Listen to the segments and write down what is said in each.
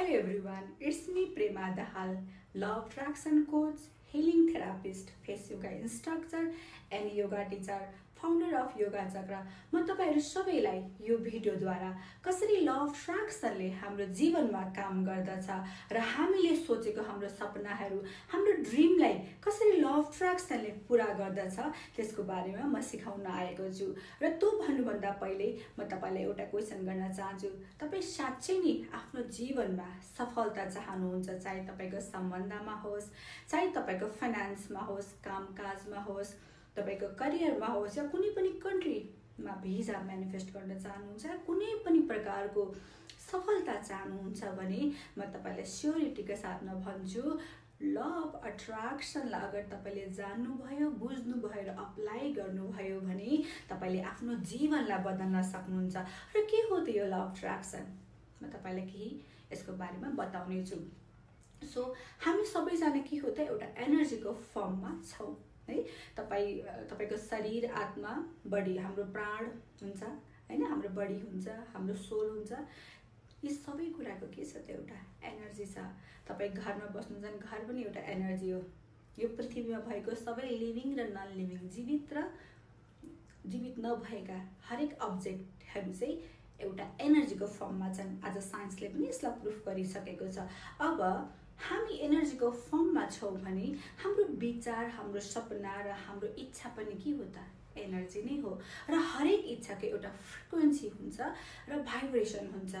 Hello everyone, it's me Prema Dahal, Law of Attraction Coach, Healing Therapist, Face Yoga Instructor and Yoga Teacher, Founder of Yoga Chakra. म तपाईहरु सबैलाई यो भिडियोद्वारा कसरी law of अट्र्याक्सनले हाम्रो जीवनमा काम गर्दछ र हामीले सोचेको हाम्रो सपनाहरू हाम्रो ड्रिमलाई कसरी ल अफ अट्र्याक्सनले पूरा गर्दछ त्यसको बारेमा म सिकाउन आएको छु। र त्यो भन्नुभन्दा पहिले म तपाईलाई एउटा क्वेशन गर्न चाहन्छु। तपाई साच्चै नै आफ्नो जीवनमा सफलता चाहनुहुन्छ, चाहे तपाईको सम्बन्धमा होस्, चाहे तपाईको फाइनान्समा होस्, कामकाजमा होस्, तपाईको करियरमा होस् या कुनै पनि कन्ट्रीमा भिजा म्यानिफेस्ट गर्न चाहनुहुन्छ, कुनै पनि प्रकारको सफलता चाहनुहुन्छ भने म तपाईलाई स्योरिटीका साथमा भन्छु, ल अफ अट्र्याक्सनलाई अगर तपाईले जान्नुभयो, बुझ्नुभयो र अप्लाई गर्नुभयो भने तपाईले आफ्नो जीवनलाई बदल्न सक्नुहुन्छ। र के हो त यो ल अफ अट्र्याक्सन? म तपाईलाई केही यसको बारेमा बताउने छु। सो हामी सबैजना के हो त एउटा एनर्जीको फर्ममा छौं है। तपाईको शरीर, आत्मा, बडी, हाम्रो प्राण हुन्छ हैन, हाम्रो बडी हुन्छ, हाम्रो सोल हुन्छ। यी सबै कुराको के छ त एउटा एनर्जी छ। तपाई घरमा बस्नुहुन्छ, घर पनि एउटा एनर्जी हो। यो पृथ्वीमा भएको सबै लिभिङ र नन लिभिङ, जीवित नभएका हरेक अब्जेक्टहरु चाहिँ एउटा एनर्जीको फर्ममा छन्। आज साइन्सले पनि यसलाई प्रुफ गरिसकेको छ। अब हामी एनर्जीको फर्ममा छौं भने हाम्रो विचार, हाम्रो सपना र हाम्रो इच्छा पनि के हो त एनर्जी नै हो। र हरेक इच्छाको एउटा फ्रिक्वेन्सी हुन्छ र भाइब्रेसन हुन्छ।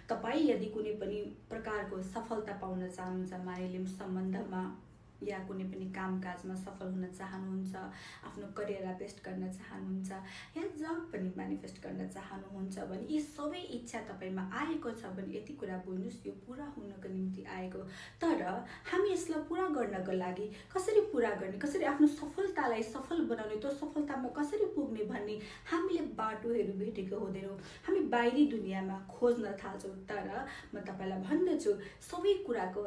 तपाई यदि कुनै पनि प्रकारको सफलता पाउन चाहनुहुन्छ, मानिलिउँ सम्बन्धमा या कुनै पनि कामकाजमा सफल हुन चाहनुहुन्छ, आफ्नो करियर बेस्ट गर्न चाहनुहुन्छ या जब पनि म्यानिफेस्ट गर्न चाहनुहुन्छ भने यी सबै इच्छा तपाईमा आएको छ भने यति कुरा बुझ्नुस्, यो पूरा हुनको निम्ति आएको। तर हामी यसलाई पूरा गर्नको लागि कसरी पूरा गर्ने, कसरी आफ्नो सफलतालाई सफल बनाउने, त्यो सफलतामा कसरी पुग्ने भन्ने हामीले बाटोहरू भेटेको हुँदैनौं। हामी बाहिरी दुनियाँमा खोज्न थाल्छौं। तर म तपाईलाई भन्दछु, सबै कुराको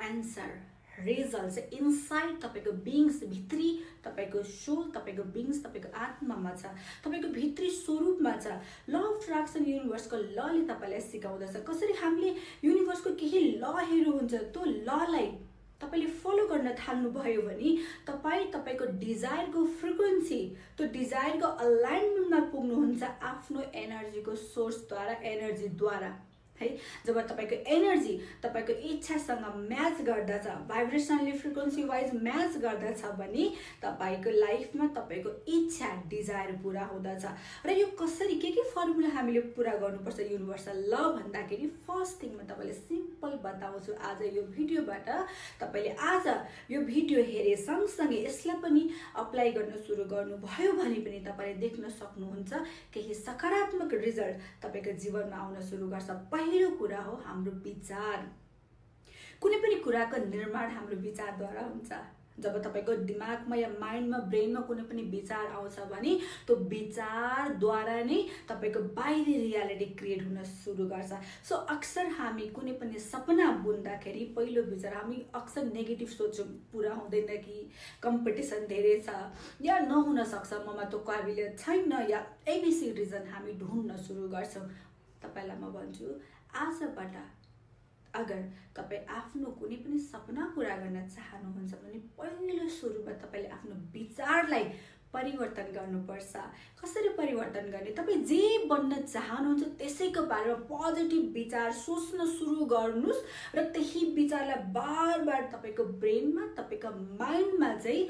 आन्सर, रिजल्ट चाहिँ इनसाइड तपाईको बीइंग्स, भित्री तपाईको सोल, तपाईको बीइंग्स, तपाईको आत्मामा छ, तपाईको भित्री स्वरूपमा छ। ल अफ अट्र्याक्सन युनिभर्सको लले तपाईलाई सिकाउँदछ कसरी हामीले युनिभर्सको केही लहरू हुन्छ, त्यो ललाई तपाईले फलो गर्न थाल्नु भयो भने तपाईको डिजायरको फ्रिक्वेन्सी, त्यो डिजायरको अलाइनमेन्टमा पुग्नुहुन्छ आफ्नो एनर्जीको सोर्सद्वारा, एनर्जीद्वारा है। जब तपाईको एनर्जी तपाईको इच्छासँग म्याच गर्दछ, भाइब्रेसनली फ्रिक्वेन्सी वाइज म्याच गर्दछ भने तपाईको लाइफमा तपाईको इच्छा, डिजायर पूरा हुँदछ। र यो कसरी के फर्मुला हामीले पूरा गर्नुपर्छ युनिभर्सल ल भन्दाखेरि फर्स्ट थिङ म तपाईलाई सिम्पल बताउँछु आज यो भिडियोबाट। तपाईले आज यो भिडियो हेरे सँगसँगै यसलाई पनि अप्लाई गर्न सुरु गर्नुभयो भने पनि तपाईले देख्न सक्नुहुन्छ केही सकारात्मक रिजल्ट तपाईको जीवनमा आउन सुरु गर्छ। पहिलो कुरा हो हाम्रो विचार। कुनै पनि कुराको निर्माण हाम्रो विचारद्वारा हुन्छ। जब तपाईको दिमागमा या माइन्डमा, ब्रेनमा कुनै पनि विचार आउँछ भने त्यो विचारद्वारा नै तपाईको बाहिरी रियालिटी क्रिएट हुन सुरु गर्छ। सो अक्सर हामी कुनै पनि सपना बुन्दाखेरि पहिलो विचार हामी अक्सर नेगेटिभ सोच्छौं, पूरा हुँदैन कि, कम्पिटिसन धेरै छ या नहुन सक्छ, ममा त्यो काबिलियत छैन या एबीसी रिजन हामी ढुँड्न सुरु गर्छौं। तपाईलाई म भन्छु, आजबाट अगर तपाई आफ्नो कुनै पनि सपना पूरा गर्न चाहनुहुन्छ भने पहिलो सुरुमा तपाईले आफ्नो विचारलाई परिवर्तन गर्नुपर्छ। कसरी परिवर्तन गर्ने? तपाई जे बन्न चाहनुहुन्छ त्यसैको बारेमा पोजिटिभ विचार सोच्न सुरु गर्नुस् र त्यही विचारलाई बार-बार तपाईको ब्रेनमा, तपाईको माइन्डमा चाहिँ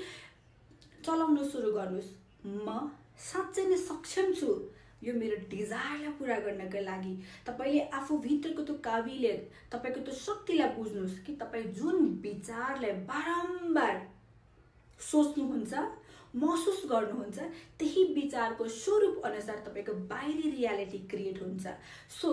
चलाउन सुरु गर्नुस्। म साच्चै नै सक्षम छु यो मेरो डिजायरलाई पूरा गर्नको लागि। तपाईले आफू भित्रको त्यो काबिलियत, तपाईको त्यो शक्तिलाई बुझ्नुस् कि तपाई जुन विचारलाई बारम्बार सोच्नुहुन्छ, महसुस गर्नुहुन्छ, त्यही विचारको स्वरूप अनुसार तपाईको बाहिरी रियालिटी क्रिएट हुन्छ। सो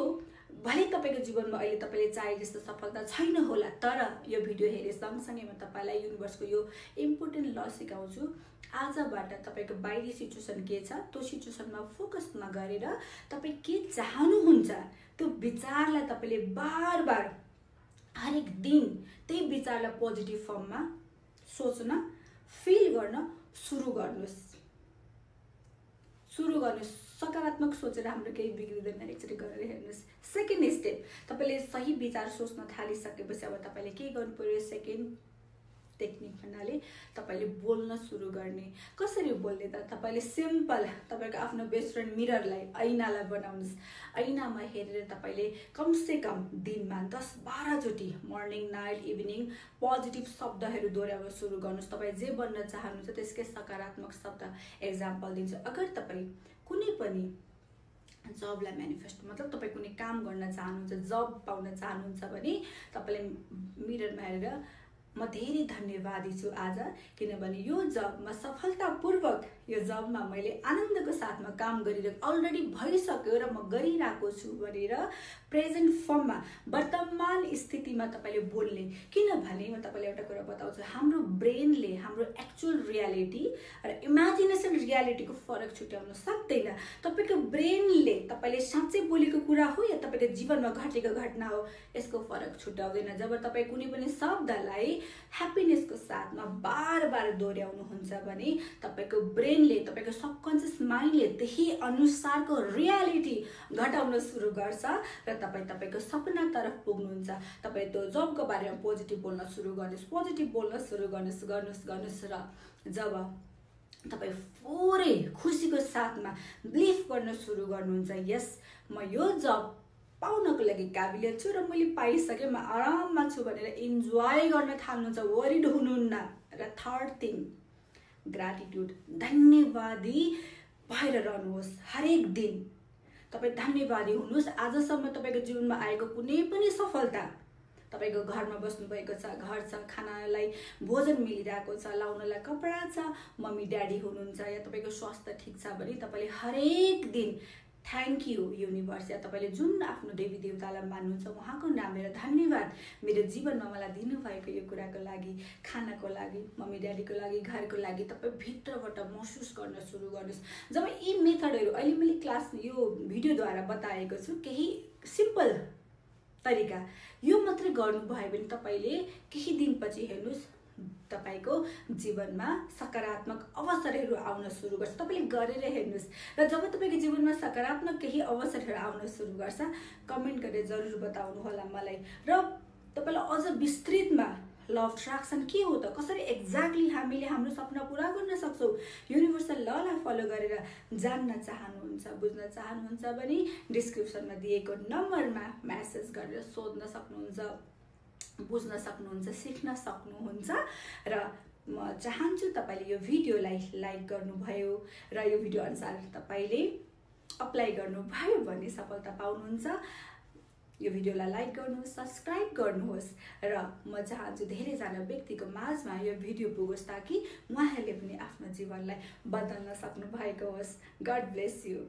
भले तपाईको जीवनमा अहिले तपाईले चाहे जस्तो सफलता छैन होला, तर यो भिडियो हेरे सँगसँगै म तपाईलाई युनिभर्सको यो इम्पोर्टेन्ट ल सिकाउँछु। आजबाट तपाईको बाहिरी सिचुएसन के छ, त्यो सिचुएसनमा फोकस नगरेर तपाई के चाहनुहुन्छ त्यो विचारलाई तपाईले बार-बार हरेक दिन त्यही विचारलाई पोजिटिभ फर्ममा सोच्न, फिल गर्न सुरु गर्नुस्। सकारात्मक सोचेर हाम्रो केही बिग्रिँदैन। एकचोटि गरेर हेर्नुहोस्। सेकेन्ड स्टेप, तपाईँले सही विचार सोच्न थालिसकेपछि अब तपाईँले के गर्नु पर्यो? सेकेन्ड टेक्निक भन्नाले तपाईँले बोल्न सुरु गर्ने। कसरी बोल्ने त? तपाईँले सिम्पल तपाईँको आफ्नो बेस्ट फ्रेन्ड मिररलाई, ऐनालाई बनाउनुहोस्। ऐनामा हेरेर तपाईँले कमसेकम दिनमा 10-12 चोटि मर्निङ नाइट इभिनिङ पोजिटिभ शब्दहरू दोहोऱ्याउन सुरु गर्नुहोस्। तपाईँ जे बन्न चाहनुहुन्छ त्यसकै सकारात्मक शब्द। एक्जाम्पल दिन्छु, अगर तपाईँ कुनै पनि जबलाई म्यानिफेस्ट मतलब तपाईँ कुनै काम गर्न चाहनुहुन्छ, जब पाउन चाहनुहुन्छ भने तपाईँले मिररमा हेरेर म धेरै धन्यवादी छु आज, किनभने यो जबमा सफलतापूर्वक यो जबमा मैले आनन्दको साथमा काम गरिरहेको अलरेडी भइसक्यो र म गरिरहेको छु भनेर प्रेजेन्ट फर्ममा वर्तमान स्थितिमा तपाईँले बोल्ने। किनभने म तपाईँलाई एउटा कुरा बताउँछु, हाम्रो ब्रेनले हाम्रो एक्चुअल रियालिटी र इमेजिनेसन रियालिटीको फरक छुट्याउन सक्दैन। तपाईँको ब्रेनले तपाईँले साँच्चै बोलेको कुरा हो या तपाईँको जीवनमा घटेको घटना हो, यसको फरक छुट्याउँदैन। जब तपाईँ कुनै पनि शब्दलाई ह्याप्पिनेसको साथमा बार बार दोहोऱ्याउनुहुन्छ भने तपाईँको ब्रेनले, तपाईँको सबकन्सियस माइन्डले त्यही अनुसारको रियालिटी घटाउन सुरु गर्छ र तपाईँ तपाईँको सपनातर्फ पुग्नुहुन्छ। तपाईँ त्यो जबको बारेमा पोजिटिभ बोल्न सुरु गर्नुहोस्, पोजिटिभ बोल्न सुरु गर्नुहोस् र जब तपाईँ पुरै खुसीको साथमा बिलिभ गर्न सुरु गर्नुहुन्छ, यस म यो जब पाउनको लागि काबिलियत छु र मैले पाइसकेँ, म आराममा छु भनेर इन्जोय गर्न थाल्नुहुन्छ, वरिड हुनुहुन्न। र थर्ड थिङ, ग्राटिट्युड, धन्यवादी भएर रहनुहोस्। हरेक दिन तपाईँ धन्यवादी हुनुहोस्। आजसम्म तपाईँको जीवनमा आएको कुनै पनि सफलता, तपाईँको घरमा बस्नुभएको छ, घर छ, खानालाई भोजन मिलिरहेको छ, लाउनलाई कपडा छ, मम्मी ड्याडी हुनुहुन्छ या तपाईँको स्वास्थ्य ठिक छ भने तपाईँले हरेक दिन थ्याङ्क यू युनिभर्स या तपाईँले जुन आफ्नो देवी देवतालाई मान्नुहुन्छ उहाँको नाम लिएर धन्यवाद मेरो जीवनमा मलाई दिनुभएको यो कुराको लागि, खानाको लागि, मम्मी ड्याडीको लागि, घरको लागि तपाईँ भित्रबाट महसुस गर्न सुरु गर्नुहोस्। जब यी मेथडहरू अहिले मैले क्लास यो भिडियोद्वारा बताएको छु, केही सिम्पल तरिका यो मात्रै गर्नुभयो भने तपाईँले केही दिनपछि हेर्नुहोस् तपाईको जीवनमा सकारात्मक अवसरहरू आउन सुरु गर्छ। तपाईले गरेर हेर्नुहोस् र जब तपाईको जीवनमा सकारात्मक केही अवसरहरू आउन सुरु गर्छ कमेन्ट गरेर जरुर बताउनु होला मलाई। र तपाईलाई अझ विस्तृतमा ल अफ अट्र्याक्सन के हो त, कसरी एक्ज्याक्टली हामीले हाम्रो सपना पूरा गर्न सक्छौं, युनिभर्सल ललाई फलो गरेर जान्न चाहनुहुन्छ, बुझ्न चाहनुहुन्छ भने डिस्क्रिप्सनमा दिएको नम्बरमा मेसेज गरेर सोध्न सक्नुहुन्छ, बुझ्न सक्नुहुन्छ, सिक्न सक्नुहुन्छ। र म चाहन्छु तपाईले यो भिडियोलाई लाइक गर्नुभयो र यो भिडियो अनुसार तपाईले अप्लाई गर्नुभयो भने सफलता पाउनुहुन्छ। यो भिडियोलाई लाइक गर्नुहोस्, सब्स्क्राइब गर्नुहोस् र म चाहन्छु धेरैजना व्यक्तिको माझमा यो भिडियो पुगोस् ताकि उहाँहरूले पनि आफ्नो जीवनलाई बदल्न सक्नु भएको होस्। God bless you.